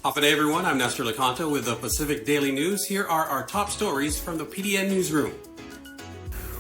Hafa day, everyone. I'm Nestor Lecanto with the Pacific Daily News. Here are our top stories from the PDN newsroom.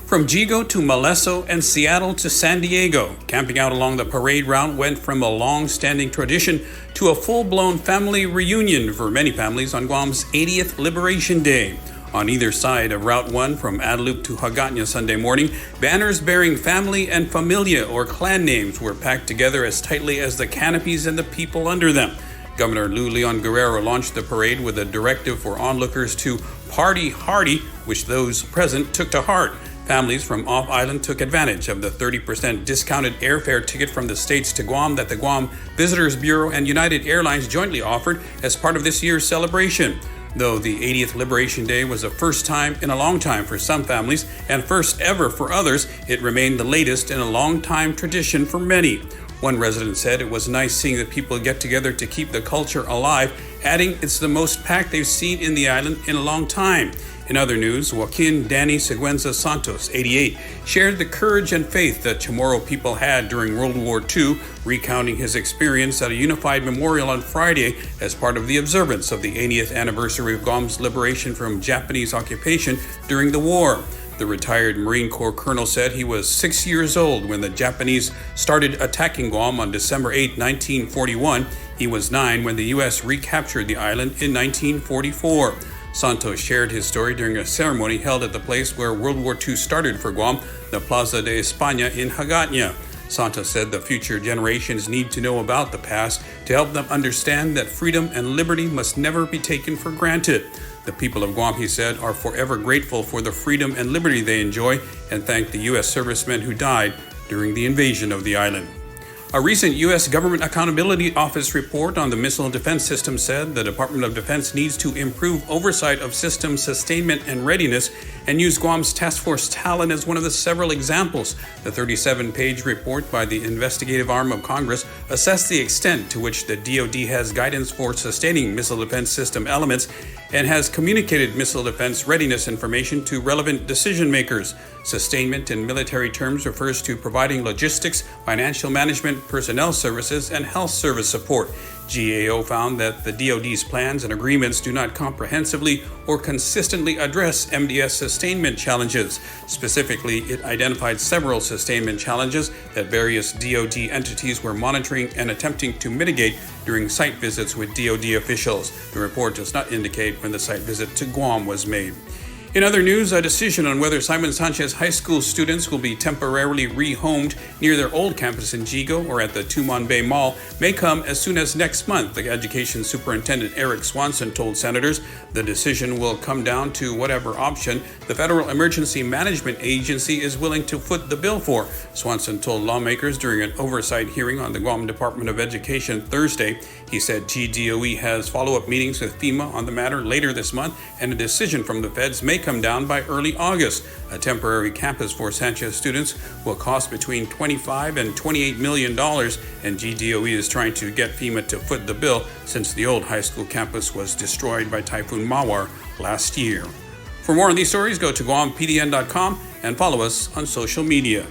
From Jigo to Moleso and Seattle to San Diego, camping out along the parade route went from a long-standing tradition to a full-blown family reunion for many families on Guam's 80th Liberation Day. On either side of Route 1 from Adelup to Hagåtña Sunday morning, banners bearing family and familia or clan names were packed together as tightly as the canopies and the people under them. Governor Lou Leon Guerrero launched the parade with a directive for onlookers to party hardy, which those present took to heart. Families from off-island took advantage of the 30% discounted airfare ticket from the States to Guam that the Guam Visitors Bureau and United Airlines jointly offered as part of this year's celebration. Though the 80th Liberation Day was a first time in a long time for some families and first ever for others, it remained the latest in a long-time tradition for many. One resident said it was nice seeing the people get together to keep the culture alive, adding it's the most packed they've seen in the island in a long time. In other news, Joaquin Danny Seguenza Santos, 88, shared the courage and faith that Chamorro people had during World War II, recounting his experience at a unified memorial on Friday as part of the observance of the 80th anniversary of Guam's liberation from Japanese occupation during the war. The retired Marine Corps colonel said he was 6 years old when the Japanese started attacking Guam on December 8, 1941. He was 9 when the U.S. recaptured the island in 1944. Santos shared his story during a ceremony held at the place where World War II started for Guam, the Plaza de España in Hagåtña. Santos said the future generations need to know about the past to help them understand that freedom and liberty must never be taken for granted. The people of Guam, he said, are forever grateful for the freedom and liberty they enjoy and thank the U.S. servicemen who died during the invasion of the island. A recent U.S. Government Accountability Office report on the missile defense system said the Department of Defense needs to improve oversight of system sustainment and readiness and use Guam's task force talent as one of the several examples. The 37-page report by the investigative arm of Congress assessed the extent to which the DoD has guidance for sustaining missile defense system elements and has communicated missile defense readiness information to relevant decision makers. Sustainment in military terms refers to providing logistics, financial management, personnel services, and health service support. GAO found that the DoD's plans and agreements do not comprehensively or consistently address MDS sustainment challenges. Specifically, it identified several sustainment challenges that various DoD entities were monitoring and attempting to mitigate during site visits with DoD officials. The report does not indicate when the site visit to Guam was made. In other news, a decision on whether Simon Sanchez high school students will be temporarily rehomed near their old campus in Jigo or at the Tumon Bay Mall may come as soon as next month, the Education Superintendent Eric Swanson told senators. The decision will come down to whatever option the Federal Emergency Management Agency is willing to foot the bill for, Swanson told lawmakers during an oversight hearing on the Guam Department of Education Thursday. He said GDOE has follow-up meetings with FEMA on the matter later this month, and a decision from the feds may come down by early August. A temporary campus for Sanchez students will cost between $25 and $28 million, and GDOE is trying to get FEMA to foot the bill since the old high school campus was destroyed by Typhoon Mawar last year. For more on these stories, go to GuamPDN.com and follow us on social media.